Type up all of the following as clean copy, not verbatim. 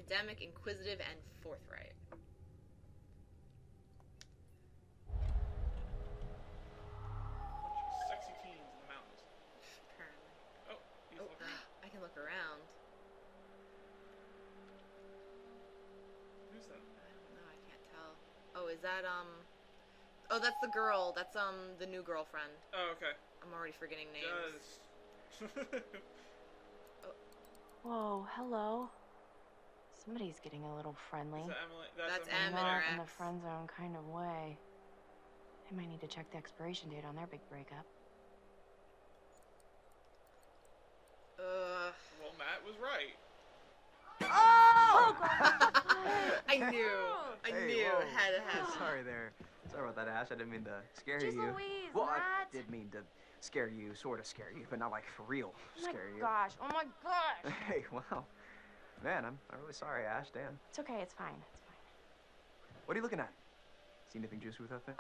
academic, inquisitive, and forthright. Sexy teens in the mountains. Apparently. Oh, he's looking around. I can look around. Who's that? I don't know, I can't tell. Oh, is that, Oh, that's the girl. That's, the new girlfriend. Oh, okay. I'm already forgetting names. Whoa, hello. Somebody's getting a little friendly. Is that Emily? That's Emily. Em and Not her in the ex. friend zone kind of way. I might need to check the expiration date on their big breakup. Ugh. Well, Matt was right. Oh! I knew. I Hey, knew. whoa. Had. Sorry there. Sorry about that, Ash. I didn't mean to scare Jeez you. Louise, Well, I Matt. did mean to scare you, sort of scare you, but not like for real scare you. Oh my gosh. Hey, wow. Man, I'm really sorry, Ash. Dan. It's okay, it's fine. It's fine. What are you looking at? See anything juicy with that thing?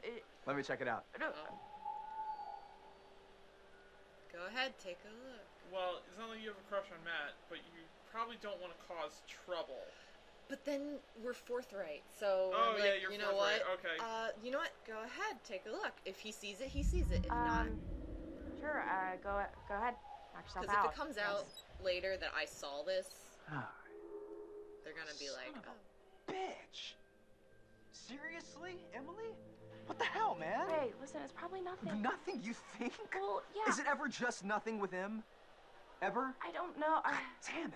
It, Let me check it out. Oh. Go ahead, take a look. Well, it's not like you have a crush on Matt, but you probably don't want to cause trouble. But then we're forthright, so Oh, I'm like, yeah, you're you know forthright, what? okay. You know what? Go ahead, take a look. If he sees it, he sees it. If not, sure, go ahead. Knock yourself because if out. it comes out later that I saw this, Ah, they're gonna be like, son of oh. a bitch. Seriously, Emily? What the hell, man? Hey, listen, it's probably nothing. Nothing, you think? Well, yeah. Is it ever just nothing with him? Ever? I don't know. God damn it.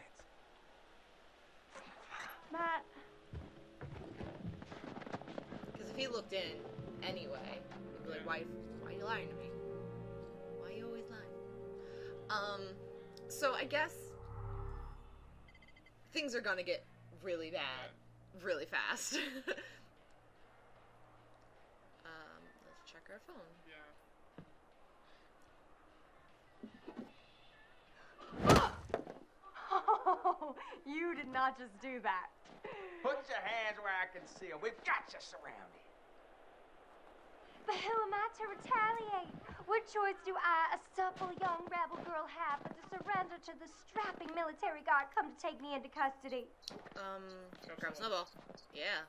Matt. Because if he looked in anyway, he'd be like, why are you lying to me? Why are you always lying? So I guess things are gonna get really bad really fast. Let's check our phone. Yeah. Oh, you did not just do that. Put your hands where I can see them. We've got you surrounded. But who am I to retaliate? What choice do I, a supple young rebel girl, have but to surrender to the strapping military guard come to take me into custody? Grab Snowball. Yeah.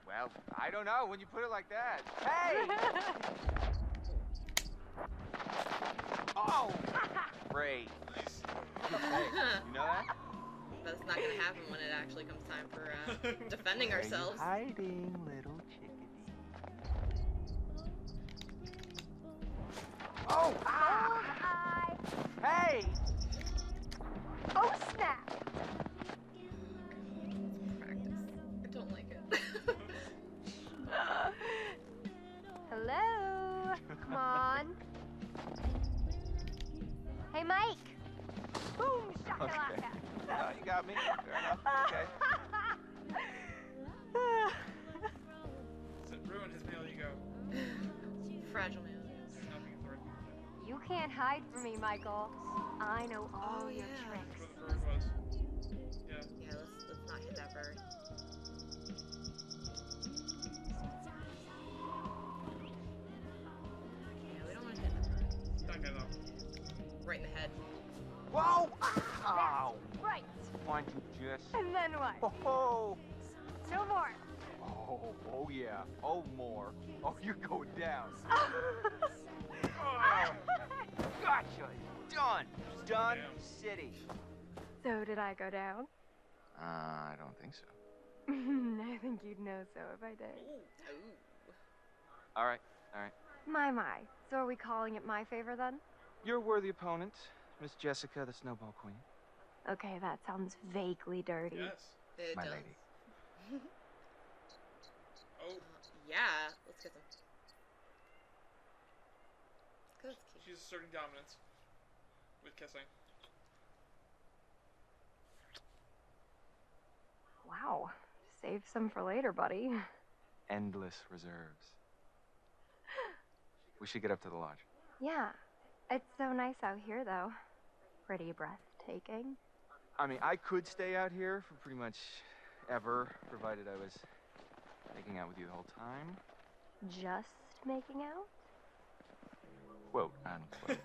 Well, I don't know when you put it like that. Hey! Oh! Great. Nice. Hey, you know that? But it's not gonna happen when it actually comes time for defending Where are you ourselves. hiding, little chickadee? Oh! Ah! Hey! Oh, snap! Practice. I don't like it. Hello? Come on. Hey, Mike. Boom, shakalaka. No, you got me. Fair enough. Okay. So ruin his male ego. Fragile man. There's nothing authority. You can't hide from me, Michael. I know all Oh, your yeah. tricks. That's where the bird was. Yeah. Yeah, let's not hit that bird. Yeah, we don't want to hit that bird. That guy though. Right in the head. Whoa! Ow! Right. Why don't you just... And then what? Oh! No more. Oh yeah. Oh, more. Oh, you're going down. Oh! Gotcha. Done. Done. Damn. City. So did I go down? I don't think so. I think you'd know so if I did. Ooh. All right. All right. My. So are we calling it my favor then? You're a worthy opponent, Miss Jessica, the Snowball Queen. Okay, that sounds vaguely dirty. Yes. It My does. lady. Oh, Yeah, let's get them. Let's keep. she's asserting dominance with kissing. Wow. Save some for later, buddy. Endless reserves. We should get up to the lodge. Yeah. It's so nice out here, though. Pretty breathtaking. I mean, I could stay out here for pretty much ever, provided I was making out with you the whole time. Just making out? Quote, unquote.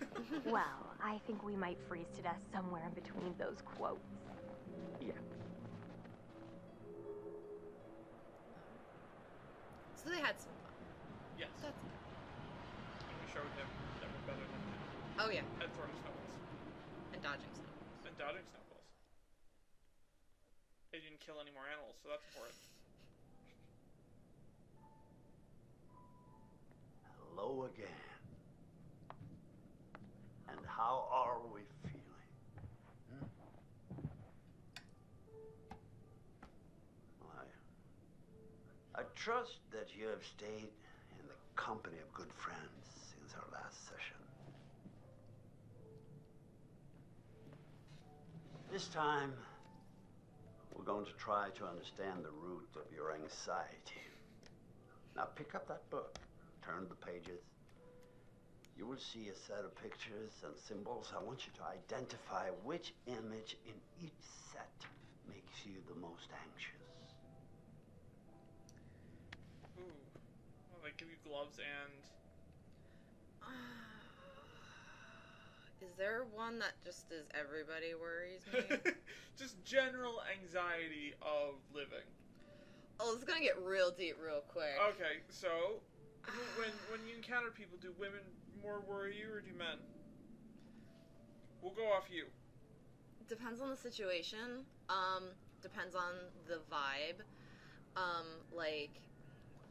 Well, I think we might freeze to death somewhere in between those quotes. Yeah. So they had some fun. Yes. That's And we showed him that we're better than him Oh yeah, at throwing snowballs. and dodging snowballs. And dodging snowballs. They didn't kill any more animals, so that's important. Hello again. And how are we feeling? I trust that you have stayed in the company of good friends since our last session. This time, we're going to try to understand the root of your anxiety. Now pick up that book, turn the pages. You will see a set of pictures and symbols. I want you to identify which image in each set makes you the most anxious. Ooh. Well, they give you gloves and... Is there one that just is everybody worries me? just general anxiety of living. Oh, it's gonna get real deep real quick. Okay, so when you encounter people, do women more worry you or do men? We'll go off you. Depends on the situation. Depends on the vibe. Like,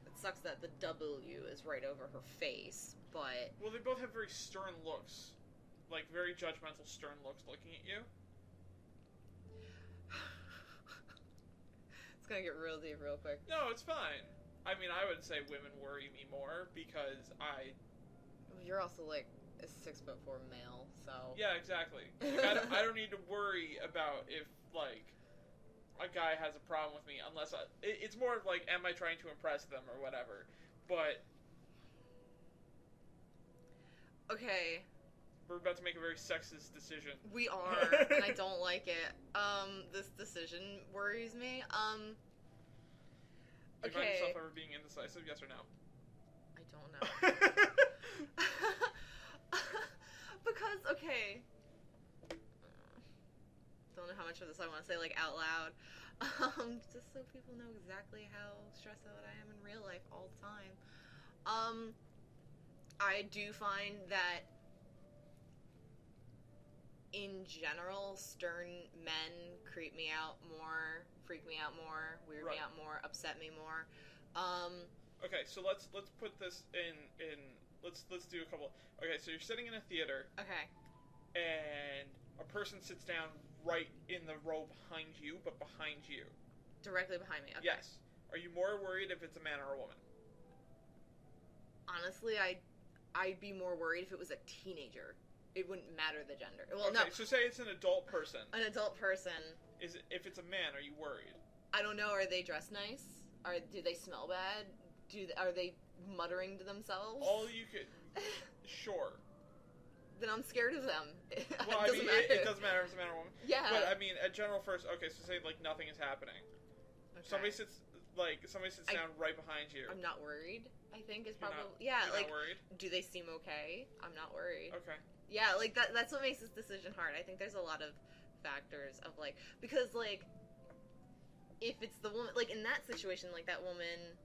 it sucks that the W is right over her face, but Well, they both have very stern looks. Like, very judgmental, stern looks looking at you. it's gonna get real deep real quick. No, it's fine. I mean, I would say women worry me more because You're also like a 6'4" male, so Yeah, exactly. Like, I don't need to worry about if, like, a guy has a problem with me unless it's more of like, am I trying to impress them or whatever. But okay. we're about to make a very sexist decision. We are, and I don't like it. This decision worries me. Do you find Okay. yourself ever being indecisive, yes or no? I don't know. Because, okay. Don't know how much of this I want to say, like, out loud. Just so people know exactly how stressed out I am in real life all the time. I do find that in general, stern men creep me out more, freak me out more, weird me Right. out more, upset me more. Okay, so let's put this in let's do a couple. Okay, so you're sitting in a theater Okay. and a person sits down right in the row behind you, but behind you. Directly behind me. Okay. Yes. Are you more worried if it's a man or a woman? Honestly, I'd be more worried if it was a teenager. It wouldn't matter the gender. Well, Okay, no, so say it's an adult person. an adult person. If it's a man, are you worried? I don't know. Are they dressed nice? Do they smell bad? Are they muttering to themselves? All you could, sure. Then I'm scared of them. Well, it doesn't matter. it doesn't matter if it's a man or a woman. Yeah. But I mean, at general first, okay, so say like nothing is happening. Okay. Somebody sits down right behind you. I'm not worried. I think is You're probably not- yeah. You're Like, not worried. do they seem okay? I'm not worried. Okay. Yeah, like that's what makes this decision hard. I think there's a lot of factors of like, because like if it's the woman, like in that situation, like that woman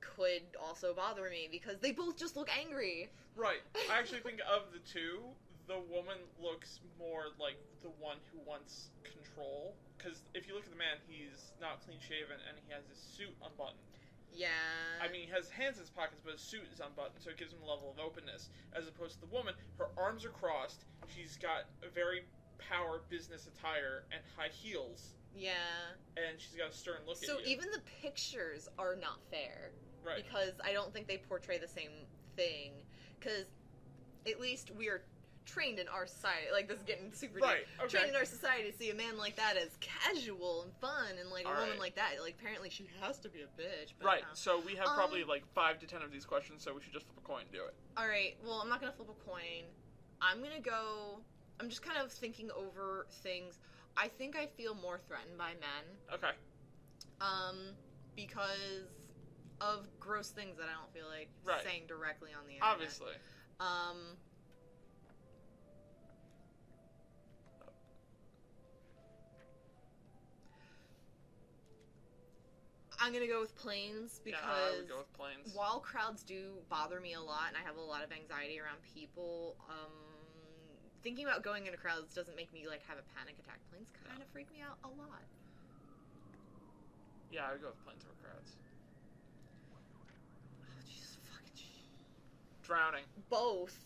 could also bother me because they both just look angry. Right. I actually think of the two, the woman looks more like the one who wants control. Because if you look at the man, he's not clean shaven and he has his suit unbuttoned. Yeah. I mean, he has hands in his pockets, but his suit is unbuttoned, so it gives him a level of openness. As opposed to the woman, her arms are crossed, she's got a very power business attire and high heels, Yeah. and she's got a stern look So at you. even the pictures are not fair. Right. Because I don't think they portray the same thing. Because at least we are trained in our society, like this is getting super Right, deep. okay. Trained in our society to see a man like that as casual and fun, and like a woman Alright. like that, like apparently she has to be a bitch. But Right, no. so we have probably Um, like 5 to 10 of these questions, so we should just flip a coin and do it. All right. Well, I'm not gonna flip a coin. I'm gonna go. I'm just kind of thinking over things. I think I feel more threatened by men. Okay. Because of gross things that I don't feel like Right. saying directly on the internet. Obviously. I'm gonna go with planes because Yeah, I would go with planes. while crowds do bother me a lot and I have a lot of anxiety around people, thinking about going into crowds doesn't make me like have a panic attack. Planes kind of freak me out a lot. Yeah, I would go with planes over crowds. Oh, Jesus fucking Drowning. both.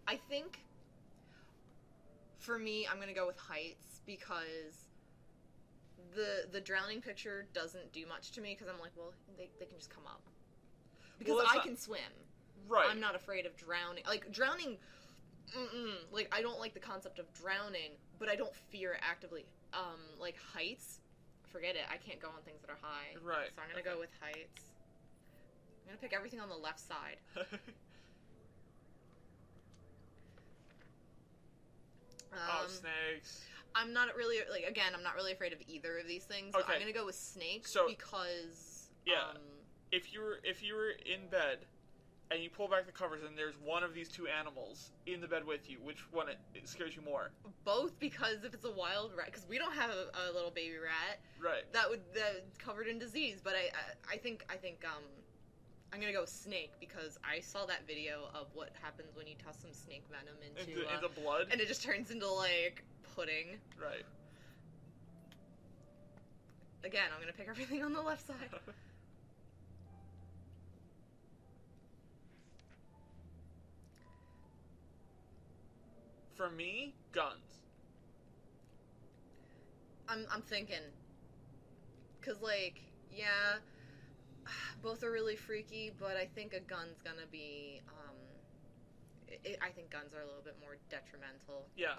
I think for me, I'm gonna go with heights because the drowning picture doesn't do much to me because I'm like, well, they can just come up because Well, I that's can swim. Right. I'm not afraid of drowning. Like drowning, like I don't like the concept of drowning, but I don't fear it actively. Like heights, forget it. I can't go on things that are high. Right. So I'm gonna go with heights. I'm gonna pick everything on the left side. Oh, snakes. I'm not really like again. I'm not really afraid of either of these things. Okay. I'm gonna go with snakes So- because Yeah. If you were in bed and you pull back the covers and there's one of these two animals in the bed with you, which one it scares you more? both because if it's a wild rat, because we don't have a little baby rat Right. that covered in disease. But I think I'm gonna go with snake because I saw that video of what happens when you toss some snake venom Into blood? and it just turns into like pudding. Right. Again, I'm gonna pick everything on the left side. For me, guns. I'm thinking, cause like yeah, both are really freaky, but I think a gun's gonna be I think guns are a little bit more detrimental. Yeah.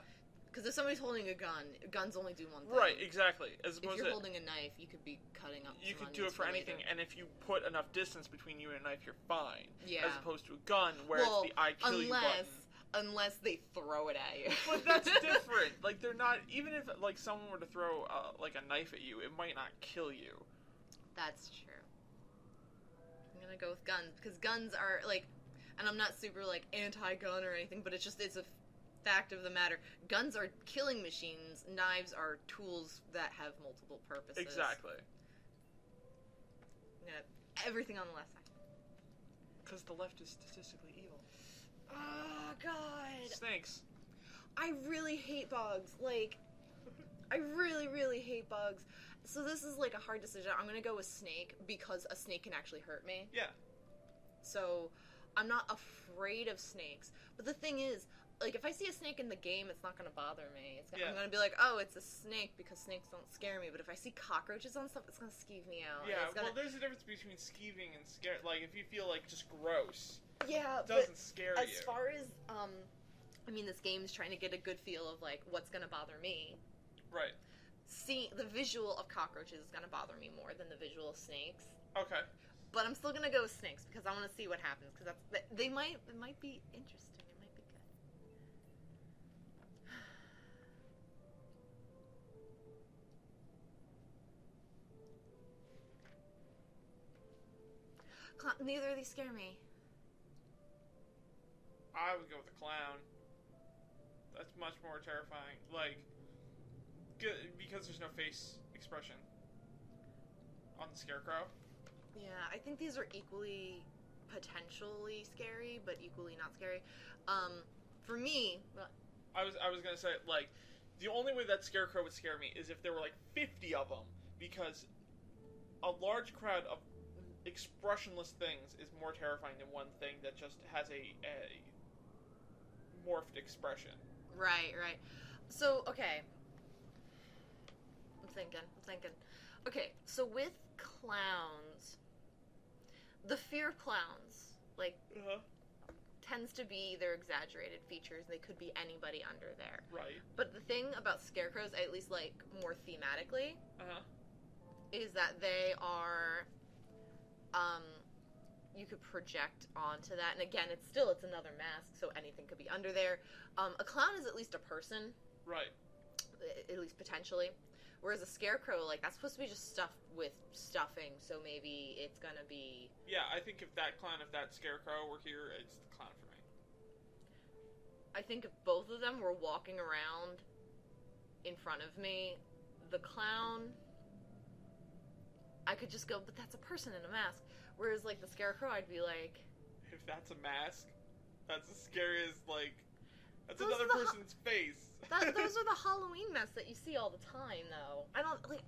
Because if somebody's holding a gun, guns only do one thing. Right, exactly. As If opposed you're to holding a knife, you could be cutting up. you some could do it for onions anything, later. and if you put enough distance between you and a knife, you're fine. Yeah. As opposed to a gun, where well, it's the I kill you button. unless they throw it at you. But that's different. Like they're not. Even if like someone were to throw like a knife at you, it might not kill you. That's true. I'm gonna go with guns because guns are like, and I'm not super like anti-gun or anything, but it's a fact of the matter. Guns are killing machines. Knives are tools that have multiple purposes. Exactly. I'm gonna everything on the left side. Because the left is statistically evil. Oh God. Snakes. I really hate bugs. Like, I really, really hate bugs. So this is like a hard decision. I'm gonna go with snake because a snake can actually hurt me. Yeah. So I'm not afraid of snakes. But the thing is, like, if I see a snake in the game, it's not gonna bother me. Yeah. I'm gonna be like, oh, it's a snake because snakes don't scare me. But if I see cockroaches on stuff, it's gonna skeeve me out. Yeah. It's gonna, Well, there's a difference between skeeving and scare. Like if you feel like just gross, yeah, it doesn't but scare as you. far as I mean, this game's trying to get a good feel of like what's gonna bother me. Right. See, the visual of cockroaches is gonna bother me more than the visual of snakes. Okay. But I'm still gonna go with snakes because I want to see what happens. Because it might be interesting. It might be good. Neither of these scare me. I would go with the clown. That's much more terrifying. Like, because there's no face expression on the scarecrow. Yeah, I think these are equally potentially scary, but equally not scary. For me, I was gonna say, like, the only way that scarecrow would scare me is if there were like 50 of them, because a large crowd of expressionless things is more terrifying than one thing that just has a morphed expression. right. So, okay. I'm thinking. Okay, so with clowns, the fear of clowns, like, tends to be their exaggerated features. They could be anybody under there. Right. But the thing about scarecrows, at least like more thematically, is that they are, you could project onto that. And again, it's another mask, so anything could be under there. A clown is at least a person. Right. At least potentially. Whereas a scarecrow, like, that's supposed to be just stuffed with stuffing, so maybe it's gonna be... Yeah, I think if that scarecrow were here, it's the clown for I think if both of them were walking around in front of me, the clown, I could just go, but that's a person in a mask. Whereas, like, the Scarecrow, I'd be like... If that's a mask, that's as scary as, like... That's Those another are the person's face. Those are the Halloween masks that you see all the time, though. I don't, like,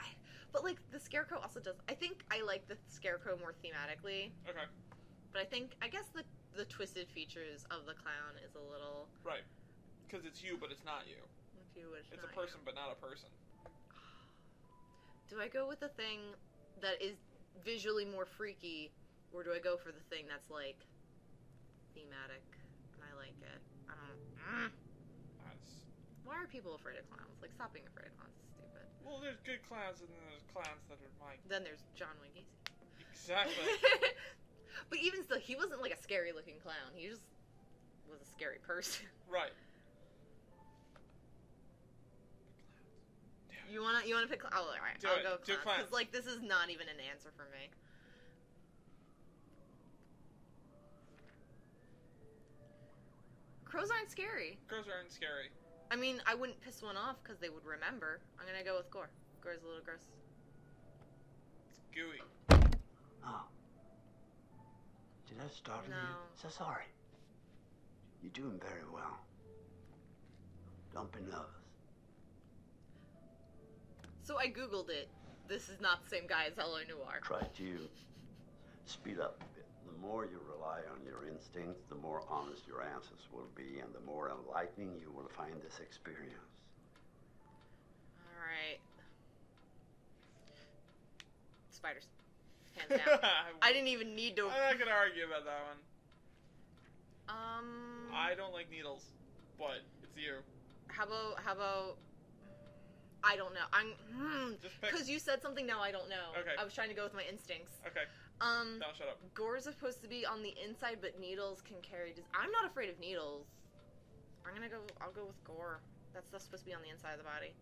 but, like, the Scarecrow also does... I think I like the Scarecrow more thematically. Okay. But I guess the twisted features of the clown is a little... Right. Because it's you, but it's not you. If you wish, It's not a person, you. but not a person. Do I go with the thing that is visually more freaky, or do I go for the thing that's, like, thematic, and I like it? I don't... That's... Why are people afraid of clowns? Like, stop being afraid of clowns. It's stupid. Well, there's good clowns, and then there's clowns that are like... Then there's John Wayne Gacy. Exactly. But even still, he wasn't, like, a scary-looking clown. He just was a scary person. Right. You wanna pick? Oh, all right. Do I'll it. go Do clowns. clowns. Because, like, this is not even an answer for me. Crows aren't scary. Crows aren't scary. I mean, I wouldn't piss one off because they would remember. I'm gonna go with Gore. Gore's a little gross. It's gooey. Oh. Did I startle you? No. So sorry. You're doing very well. Don't be nervous. So I googled it. This is not the same guy as L.A. Noire. Try to speed up a bit. The more you rely on your instincts, the more honest your answers will be, and the more enlightening you will find this experience. All right. Spiders. Hands down. I didn't even need to. I'm not gonna argue about that one. Um. I don't like needles, but it's you. How about? I don't know. Just pick. Because you said something. Now I don't know. Okay. I was trying to go with my instincts. Okay. Um. Now shut up. Gore's supposed to be on the inside, but needles can carry. I'm not afraid of needles. I'll go with Gore. That's supposed to be on the inside of the body.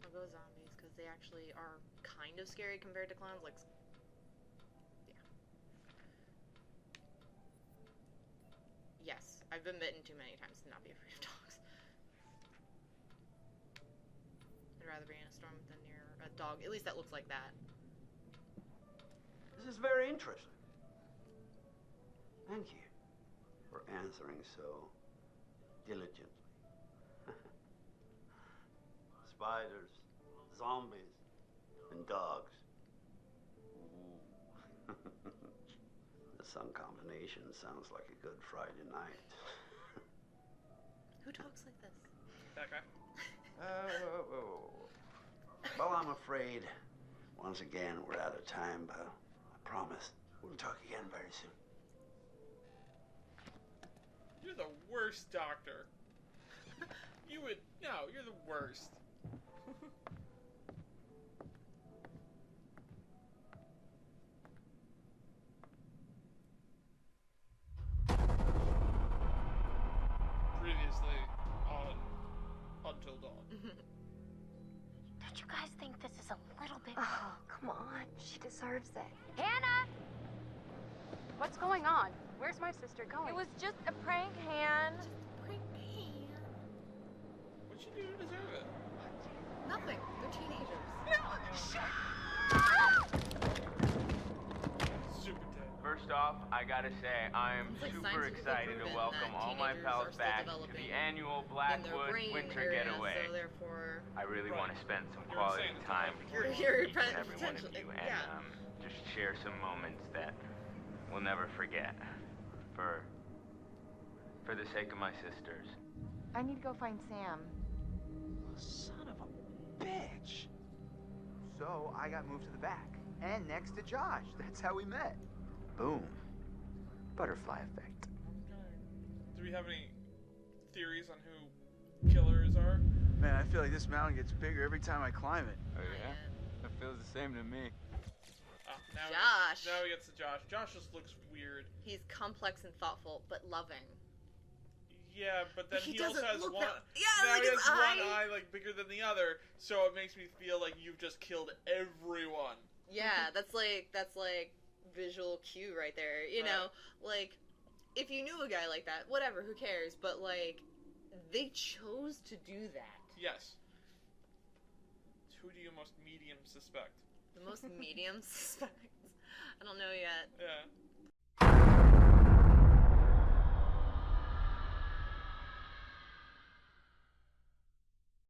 I'll go with zombies because they actually are kind of scary compared to clowns. Like, yeah. Yes, I've been bitten too many times to not be afraid of dogs. I'd rather be in a storm than near a dog. At least that looks like that. This is very interesting. Thank you for answering so diligently. Spiders, zombies, and dogs. Ooh. The sun combination sounds like a good Friday night. Who talks like this? That guy. Well, I'm afraid, once again, we're out of time, but I promise we'll talk again very soon. You're the worst doctor. You're the worst. Previously on Until Dawn. Don't you guys think this is a little bit... Oh, come on. She deserves it. Hannah! What's going on? Where's my sister going? It was just a prank, Han. What'd you do to deserve it? Nothing. They're teenagers. Super dead. First off, I gotta say, I am It's like super scientifically excited to proven welcome that all my teenagers pals are still back to developing the annual in their Blackwood brain Winter area, Getaway. So therefore, I really Right. want to spend some You're quality insane. time You're- with you're each and every one of potentially- you, and yeah. just share some moments that we'll never forget. For the sake of my sisters. I need to go find Sam. Son of a bitch. So I got moved to the back and next to Josh. That's how we met. Boom. Butterfly effect. Do we have any theories on who killers are? Man, I feel like this mountain gets bigger every time I climb it. Oh yeah? That feels the same to me. Now Josh. Now he gets to Josh. Josh just looks weird. he's complex and thoughtful, but loving. Yeah, but then He he also doesn't has look one. that- yeah, now like he his has one eye. eye like bigger than the other, so it makes me feel like you've just killed everyone. Yeah, that's like visual cue right there. You Right. know, like if you knew a guy like that, whatever, who cares? But like they chose to do that. Yes. Who do you most medium suspect? The most medium suspects. I don't know yet. Yeah.